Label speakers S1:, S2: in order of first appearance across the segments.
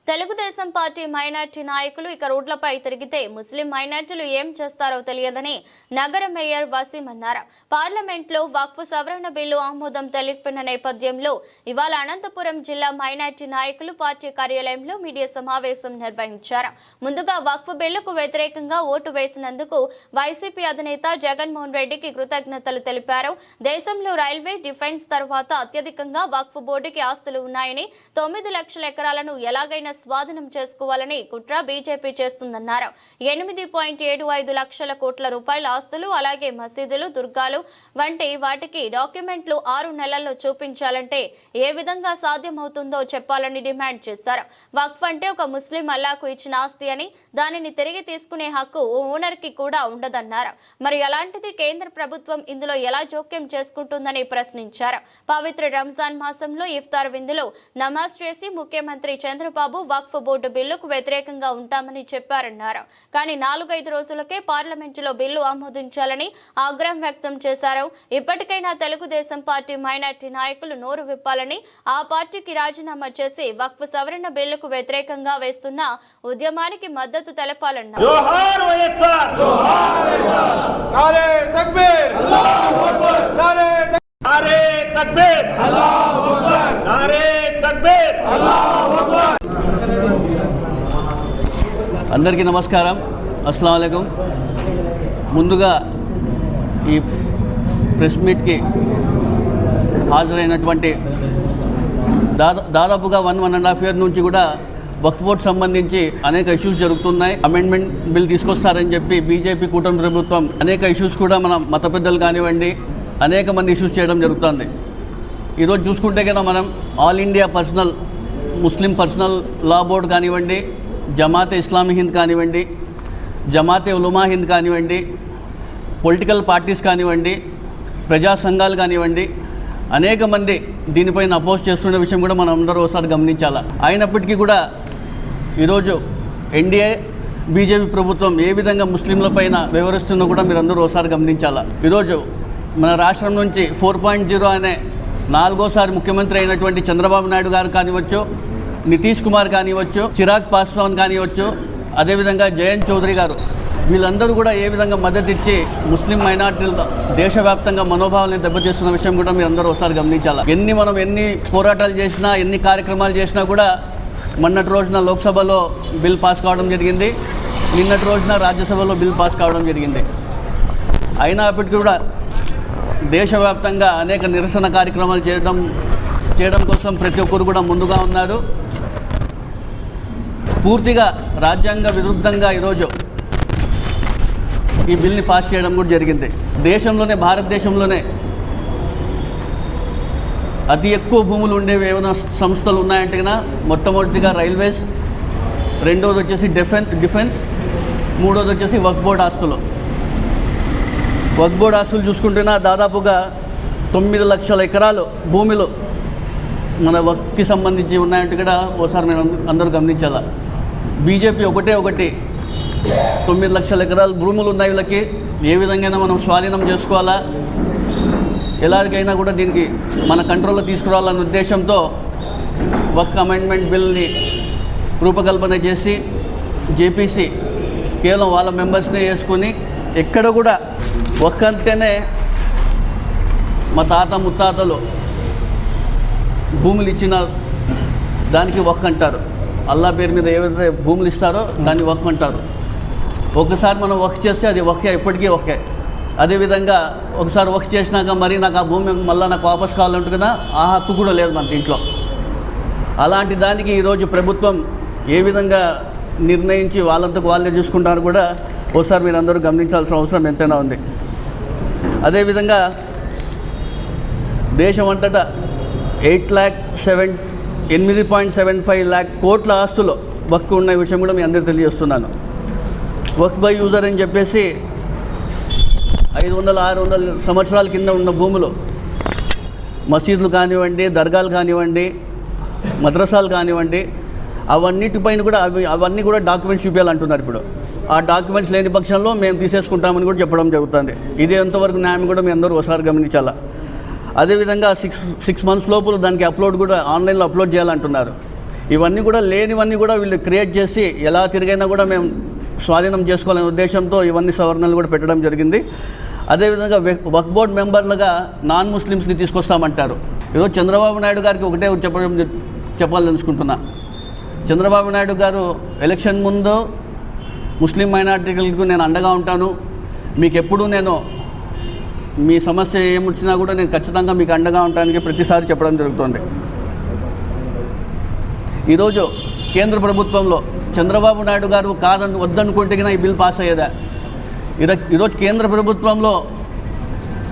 S1: Telugu Desam party minority నాయకులు ఇక రోడ్లపై తిరిగితే ముస్లిం మైనార్టీలు ఏం చేస్తారో తెలియదని నగర మేయర్ వసీం అన్నారు. పార్లమెంట్లో వక్ఫ్ సవరణ బిల్లు ఆమోదం తెలిపిన నేపథ్యంలో ఇవాళ అనంతపురం జిల్లా మైనార్టీ నాయకులు పార్టీ కార్యాలయంలో మీడియా సమావేశం నిర్వహించారు. ముందుగా వక్ఫ్ బిల్లుకు వ్యతిరేకంగా ఓటు వేసినందుకు వైసీపీ అధినేత జగన్మోహన్ రెడ్డికి కృతజ్ఞతలు తెలిపారు. దేశంలో రైల్వే, డిఫెన్స్ తర్వాత అత్యధికంగా వక్ఫ్ బోర్డుకి ఆస్తులు ఉన్నాయని 9 లక్షల ఎకరాలను ఎలాగైనా స్వాధీనం చేసుకోవాలని కుట్ర బీజేపీ చేస్తుందన్నారు. 8.75 లక్షల కోట్ల రూపాయల ఆస్తులు, అలాగే మసీదులు, దుర్గాలు వంటి వాటికి డాక్యుమెంట్లు 6 నెలల్లో చూపించాలంటే ఏ విధంగా సాధ్యమవుతుందో చెప్పాలని డిమాండ్ చేశారు. వక్ఫ్ అంటే ఒక ముస్లిం అల్లాకు ఇచ్చిన ఆస్తి అని, దానిని తిరిగి తీసుకునే హక్కు ఓనర్ కి కూడా ఉండదన్నారు. మరి అలాంటిది కేంద్ర ప్రభుత్వం ఇందులో ఎలా జోక్యం చేసుకుంటుందని ప్రశ్నించారు. పవిత్ర రంజాన్ మాసంలో ఇఫ్తార్ విందులో నమాజ్ చేసి ముఖ్యమంత్రి చంద్రబాబు వక్ఫ్ బోర్డు బిల్లుకు వ్యతిరేకంగా ఉంటామని చెప్పారన్నారు. కానీ 4-5 రోజులకే పార్లమెంటులో బిల్లు ఆమోదించాలని ఆగ్రహం వ్యక్తం చేశారు. ఇప్పటికైనా తెలుగుదేశం పార్టీ మైనార్టీ నాయకులు నోరు విప్పాలని, ఆ పార్టీకి రాజీనామా చేసి వక్ఫ్ సవరణ బిల్లుకు వ్యతిరేకంగా వేస్తున్న ఉద్యమానికి మద్దతు తెలపాలన్నారు.
S2: అందరికీ నమస్కారం, అస్సలాము అలైకుం. ముందుగా ఈ ప్రెస్ మీట్కి హాజరైనటువంటి దాదాపుగా 1.5 ఇయర్ నుంచి కూడా వక్ఫ్ బోర్డు సంబంధించి అనేక ఇష్యూస్ జరుగుతున్నాయి. అమెండ్మెంట్ బిల్ తీసుకొస్తారని చెప్పి బీజేపీ కూటమి ప్రభుత్వం అనేక ఇష్యూస్ కూడా మనం మత పెద్దలు కానివ్వండి అనేక మంది ఇష్యూస్ చేయడం జరుగుతుంది. ఈరోజు చూసుకుంటే కదా మనం ఆల్ ఇండియా ముస్లిం పర్సనల్ లా బోర్డు కానివ్వండి, జమాతే ఇస్లామీ హింద్ కానివ్వండి, జమాతే ఉలమా హింద్ కానివ్వండి, పొలిటికల్ పార్టీస్ కానివ్వండి, ప్రజా సంఘాలు కానివ్వండి, అనేక మంది దీనిపైన అపోజ్ చేస్తున్న విషయం కూడా మనం అందరూ ఒకసారి గమనించాలి. అయినప్పటికీ కూడా ఈరోజు ఎన్డీఏ బీజేపీ ప్రభుత్వం ఏ విధంగా ముస్లింలపైన వ్యవహరిస్తుందో కూడా మీరు అందరూ ఒకసారి గమనించాలి. ఈరోజు మన రాష్ట్రం నుంచి 4.0 అనే 4వ ముఖ్యమంత్రి అయినటువంటి చంద్రబాబు నాయుడు గారు కానివచ్చు, నితీష్ కుమార్ కానివచ్చు, చిరాగ్ పాస్వాన్ కానివచ్చు, అదేవిధంగా జయంత్ చౌదరి గారు, వీళ్ళందరూ కూడా ఏ విధంగా మద్దతు ఇచ్చి ముస్లిం మైనార్టీల దేశవ్యాప్తంగా మనోభావాలను దెబ్బతీస్తున్న విషయం కూడా మీరు అందరూ ఒకసారి గమనించాలి. మనం ఎన్ని పోరాటాలు చేసినా, ఎన్ని కార్యక్రమాలు చేసినా కూడా మొన్నటి రోజున లోక్సభలో బిల్ పాస్ కావడం జరిగింది, నిన్నటి రోజున రాజ్యసభలో బిల్ పాస్ కావడం జరిగింది. అయినప్పటికీ కూడా దేశవ్యాప్తంగా అనేక నిరసన కార్యక్రమాలు చేయడం కోసం ప్రతి ఒక్కరు కూడా ముందుగా ఉన్నారు. పూర్తిగా రాజ్యాంగ విరుద్ధంగా ఈరోజు ఈ బిల్ని పాస్ చేయడం కూడా జరిగింది. భారతదేశంలోనే అతి ఎక్కువ భూములు ఉండేవి ఏమైనా సంస్థలు ఉన్నాయంటే కన్నా మొట్టమొదటిగా రైల్వేస్, రెండోది వచ్చేసి డిఫెన్స్, మూడోది వచ్చేసి వక్ఫ్ బోర్డు ఆస్తులు. వక్ఫ్ బోర్డు ఆస్తులు చూసుకుంటున్నా దాదాపుగా 9 లక్షల ఎకరాలు భూమిలో మన వక్ఫ్కి సంబంధించి ఉన్నాయంటే కూడా ఒకసారి మనం అందరూ గమనించాలా. బీజేపీ ఒకటి 9 లక్షల ఎకరాలు భూములు ఉన్నాయి, వీళ్ళకి ఏ విధంగా మనం స్వాధీనం చేసుకోవాలా, ఎలాగైనా కూడా దీనికి మన కంట్రోల్లో తీసుకురావాలన్న ఉద్దేశంతో వక్ఫ్ అమెండ్మెంట్ బిల్ని రూపకల్పన చేసి జేపీసీ కేవలం వాళ్ళ మెంబర్స్నే వేసుకొని, ఎక్కడ కూడా వక్ఫ్ అంటేనే మా తాత ముత్తాతలు భూములు ఇచ్చిన దానికి వక్ఫ్ అంటారు. అల్లా పేరు మీద ఏవైతే భూములు ఇస్తారో దాన్ని వక్ఫ్ అంటారు. ఒకసారి మనం వక్ఫ్ చేస్తే అది వక్ఫే, ఎప్పటికీ వక్ఫే. అదేవిధంగా ఒకసారి వక్ఫ్ చేసినాక మరి నాకు ఆ భూమి మళ్ళీ నాకు వాపస్ కావాలంటే కదా ఆ హక్కు కూడా లేదు మన ఇంట్లో. అలాంటి దానికి ఈరోజు ప్రభుత్వం ఏ విధంగా నిర్ణయించి వాళ్ళంతకు వాళ్ళే చూసుకుంటారు కూడా ఒకసారి మీరు అందరూ గమనించాల్సిన అవసరం ఎంతైనా ఉంది. అదేవిధంగా దేశం అంతటా 8.75 lakh కోట్ల ఆస్తులు వక్ఫ్ ఉన్న విషయం కూడా మీ అందరికీ తెలియజేస్తున్నాను. వక్ఫ్ బై యూజర్ అని చెప్పేసి 500-600 సంవత్సరాల కింద ఉన్న భూములు, మసీదులు కానివ్వండి, దర్గాలు కానివ్వండి, మద్రసాలు కానివ్వండి, అవన్నిటిపైన కూడా అవన్నీ కూడా డాక్యుమెంట్స్ చూపించాలంటున్నారు. ఇప్పుడు ఆ డాక్యుమెంట్స్ లేని పక్షంలో మేము తీసేసుకుంటామని కూడా చెప్పడం జరుగుతుంది. ఇది ఎంతవరకు న్యాయం కూడా మీ అందరూ ఒకసారి గమనించాలా. అదేవిధంగా 6 months లోపల దానికి అప్లోడ్ కూడా ఆన్లైన్లో అప్లోడ్ చేయాలంటున్నారు. ఇవన్నీ కూడా లేనివన్నీ కూడా వీళ్ళు క్రియేట్ చేసి ఎలా తిరిగైనా కూడా మేము స్వాధీనం చేసుకోవాలనే ఉద్దేశంతో ఇవన్నీ సవరణలు కూడా పెట్టడం జరిగింది. అదేవిధంగా వక్ఫ్ బోర్డ్ మెంబర్లుగా నాన్ ముస్లిమ్స్ని తీసుకొస్తామంటారు. ఈరోజు చంద్రబాబు నాయుడు గారికి ఒకటే చెప్పాలనుకుంటున్నా. చంద్రబాబు నాయుడు గారు ఎలక్షన్ ముందు ముస్లిం మైనారిటీలకు నేను అండగా ఉంటాను, మీకు ఎప్పుడూ నేను మీ సమస్య ఏమొచ్చినా కూడా నేను ఖచ్చితంగా మీకు అండగా ఉంటానికి ప్రతిసారి చెప్పడం జరుగుతుంది. ఈరోజు కేంద్ర ప్రభుత్వంలో చంద్రబాబు నాయుడు గారు వద్దనుకుంటే ఈ బిల్ పాస్ అయ్యేదా? ఈరోజు కేంద్ర ప్రభుత్వంలో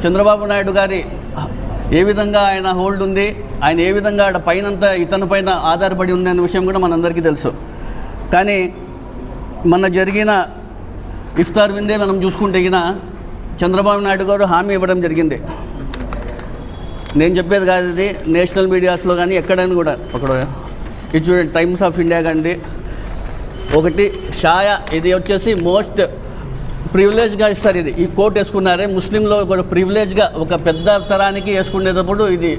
S2: చంద్రబాబు నాయుడు గారి ఏ విధంగా ఆయన హోల్డ్ ఉంది, ఆయన ఏ విధంగా పైనంతా ఇతని పైన ఆధారపడి ఉంది అనే విషయం కూడా మనందరికీ తెలుసు. కానీ మొన్న జరిగిన ఇఫ్తార్ విందే మనం చూసుకుంటే చంద్రబాబు నాయుడు గారు హామీ ఇవ్వడం జరిగింది. నేను చెప్పేది కాదు, ఇది నేషనల్ మీడియాస్లో కానీ ఎక్కడైనా కూడా ఇది చూడండి, టైమ్స్ ఆఫ్ ఇండియా కానీ ఒకటి షాయా, ఇది వచ్చేసి మోస్ట్ ప్రివిలేజ్గా ఇస్తారు. ఈ కోట్ వేసుకున్నారే ముస్లింలో ఒక ప్రివిలేజ్గా ఒక పెద్ద తరానికి వేసుకునేటప్పుడు ఇది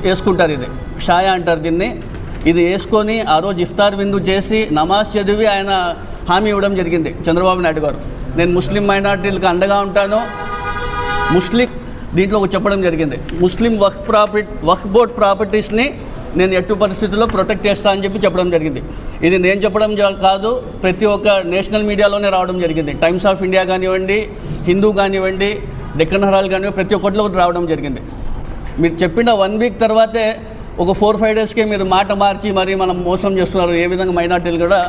S2: వేసుకుంటారు. ఇది షాయా అంటారు దీన్ని. ఇది వేసుకొని ఆ రోజు ఇఫ్తార్ విందు చేసి నమాజ్ చదివి ఆయన హామీ ఇవ్వడం జరిగింది చంద్రబాబు నాయుడు గారు. నేను ముస్లిం మైనారిటీలకు అండగా ఉంటాను. దీంట్లో చెప్పడం జరిగింది, ముస్లిం వక్ఫ్ బోర్డ్ ప్రాపర్టీస్ని నేను ఎట్టి పరిస్థితుల్లో ప్రొటెక్ట్ చేస్తా అని చెప్పడం జరిగింది. ఇది నేను చెప్పడం కాదు, ప్రతి ఒక్క నేషనల్ మీడియాలోనే రావడం జరిగింది. టైమ్స్ ఆఫ్ ఇండియా కానివ్వండి, హిందూ కానివ్వండి, డెక్కన్ హెరాల్డ్ కానివ్వండి, ప్రతి ఒక్కటిలో రావడం జరిగింది. మీరు చెప్పిన 1 వీక్ తర్వాతే ఒక 4-5 డేస్కే మీరు మాట మార్చి మరి మనం మోసం చేస్తున్నారు. ఏ విధంగా మైనార్టీలు కూడా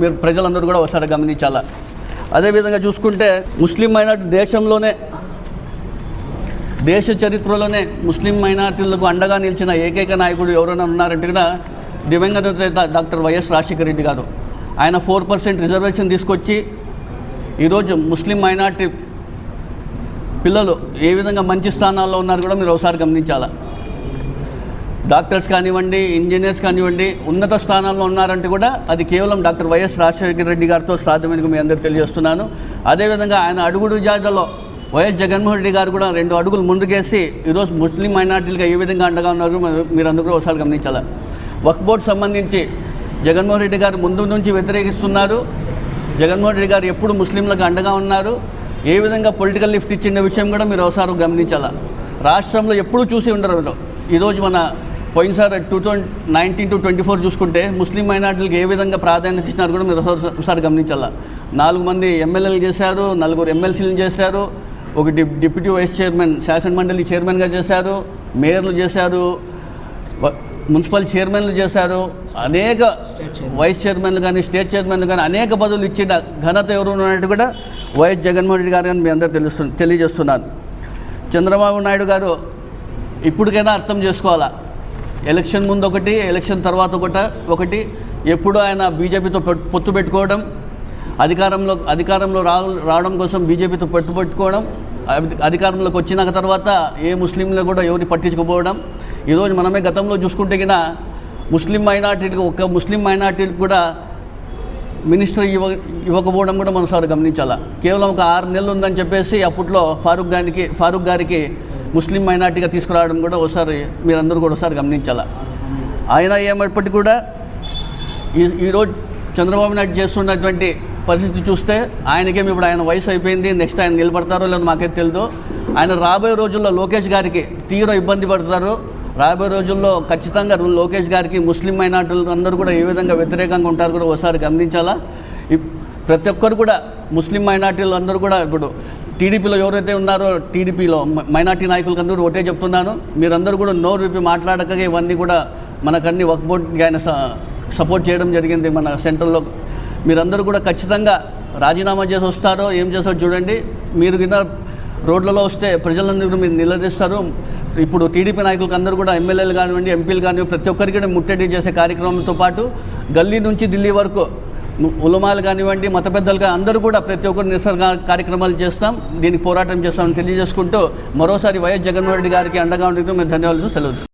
S2: మీరు ప్రజలందరూ కూడా ఒకసారి గమనించాలా. అదేవిధంగా చూసుకుంటే ముస్లిం మైనార్టీ దేశ చరిత్రలోనే ముస్లిం మైనార్టీలకు అండగా నిలిచిన ఏకైక నాయకుడు ఎవరైనా ఉన్నారంటే కూడా దివంగత నేత డాక్టర్ వైఎస్ రాజశేఖర రెడ్డి గారు. ఆయన 4% రిజర్వేషన్ తీసుకొచ్చి ఈరోజు ముస్లిం మైనార్టీ పిల్లలు ఏ విధంగా మంచి స్థానాల్లో ఉన్నారు కూడా మీరు ఒకసారి గమనించాలా. డాక్టర్స్ కానివ్వండి, ఇంజనీర్స్ కానివ్వండి, ఉన్నత స్థానాల్లో ఉన్నారంటే కూడా అది కేవలం డాక్టర్ వైఎస్ రాజశేఖర రెడ్డి గారితో సాధ్యమని మీ అందరికీ తెలియజేస్తున్నాను. అదేవిధంగా ఆయన అడుగుడు జాడలో వైఎస్ జగన్మోహన్ రెడ్డి గారు కూడా 2 అడుగులు ముందుకేసి ఈరోజు ముస్లిం మైనార్టీలుగా ఏ విధంగా అండగా ఉన్నారు మీరు అందరూ కూడా ఒకసారి గమనించాలి. వక్ఫ్ బోర్డు సంబంధించి జగన్మోహన్ రెడ్డి గారు ముందు నుంచి వ్యతిరేకిస్తున్నారు. జగన్మోహన్ రెడ్డి గారు ఎప్పుడు ముస్లింలకు అండగా ఉన్నారు, ఏ విధంగా పొలిటికల్ లిఫ్ట్ ఇచ్చిన విషయం కూడా మీరు ఒకసారి గమనించాలి. రాష్ట్రంలో ఎప్పుడూ చూసి ఉండరు. ఈరోజు మన పోయినసారి 2019 to 24 చూసుకుంటే ముస్లిం మైనార్టీలకు ఏ విధంగా ప్రాధాన్యత ఇచ్చినారు కూడా మీరు ఒకసారి గమనించాలి. 4 మంది ఎమ్మెల్యేలు చేశారు, 4 ఎమ్మెల్సీలు చేశారు, ఒక డిప్యూటీ వైస్ చైర్మన్ శాసన మండలి చైర్మన్గా చేశారు, మేయర్లు చేశారు, మున్సిపల్ చైర్మన్లు చేశారు, అనేక వైస్ చైర్మన్లు కానీ స్టేట్ చైర్మన్లు కానీ అనేక పదవులు ఇచ్చిన ఘనత ఎవరు ఉన్నట్టు కూడా వైఎస్ జగన్మోహన్ రెడ్డి గారు అని మీ అందరూ తెలియజేస్తున్నాను. చంద్రబాబు నాయుడు గారు ఇప్పటికైనా అర్థం చేసుకోవాలా. ఎలక్షన్ ముందు ఒకటి, ఎలక్షన్ తర్వాత ఒకటి ఎప్పుడు ఆయన బీజేపీతో పొత్తు పెట్టుకోవడం, అధికారంలో రావడం కోసం బీజేపీతో పొత్తు పెట్టుకోవడం, అధికారంలోకి వచ్చిన తర్వాత ఏ ముస్లింలు కూడా ఎవరిని పట్టించుకోపోవడం. ఈరోజు మనమే గతంలో చూసుకుంటే ముస్లిం మైనార్టీకి కూడా మినిస్టర్ ఇవ్వకపోవడం కూడా మనం సార్ గమనించాలా. కేవలం ఒక 6 నెలలు ఉందని చెప్పేసి అప్పట్లో ఫారూక్ గారికి ముస్లిం మైనార్టీగా తీసుకురావడం కూడా ఒకసారి మీరందరూ కూడా ఒకసారి గమనించాలా. ఆయన ఏమైనప్పటికీ కూడా ఈరోజు చంద్రబాబు నాయుడు చేస్తున్నటువంటి పరిస్థితి చూస్తే ఆయనకేమి ఇప్పుడు ఆయన వయసు అయిపోయింది, నెక్స్ట్ ఆయన నిలబడతారో లేదో మాకైతే తెలియదు. ఆయన రాబోయే రోజుల్లో లోకేష్ గారికి తీవ్ర ఇబ్బంది పడతారు. రాబోయే రోజుల్లో ఖచ్చితంగా లోకేష్ గారికి ముస్లిం మైనార్టీలు అందరూ కూడా ఏ విధంగా వ్యతిరేకంగా ఉంటారు కూడా ఒకసారి గమనించాలా. ప్రతి ఒక్కరు కూడా ముస్లిం మైనార్టీలు అందరూ కూడా ఇప్పుడు టీడీపీలో ఎవరైతే ఉన్నారో టీడీపీలో మైనార్టీ నాయకులకు అందరూ ఒకటే చెప్తున్నాను, మీరందరూ కూడా నోరు విప్పి మాట్లాడక ఇవన్నీ కూడా మనకన్నీ వక్ఫ్ బోర్డుకి ఆయన సపోర్ట్ చేయడం జరిగింది మన సెంట్రల్లో. మీరందరూ కూడా ఖచ్చితంగా రాజీనామా చేసి వస్తారో ఏం చేస్తారో చూడండి. మీరు కింద రోడ్లలో వస్తే ప్రజలందరూ మీరు నిలదీస్తారు. ఇప్పుడు టీడీపీ నాయకులకు అందరూ కూడా ఎమ్మెల్యేలు కానివ్వండి, ఎంపీలు కానివ్వండి, ప్రతి ఒక్కరికి ముట్టడి చేసే కార్యక్రమంతో పాటు గల్లీ నుంచి ఢిల్లీ వరకు ఉలమాలు కానివ్వండి, మత పెద్దలు అందరూ కూడా ప్రతి ఒక్కరు నిరసన కార్యక్రమాలు చేస్తాం, దీనికి పోరాటం చేస్తామని తెలియజేసుకుంటూ మరోసారి వైఎస్ జగన్మోహన్ రెడ్డి గారికి అండగా ఉండేందుకు మేము ధన్యవాదాలు సెలవు.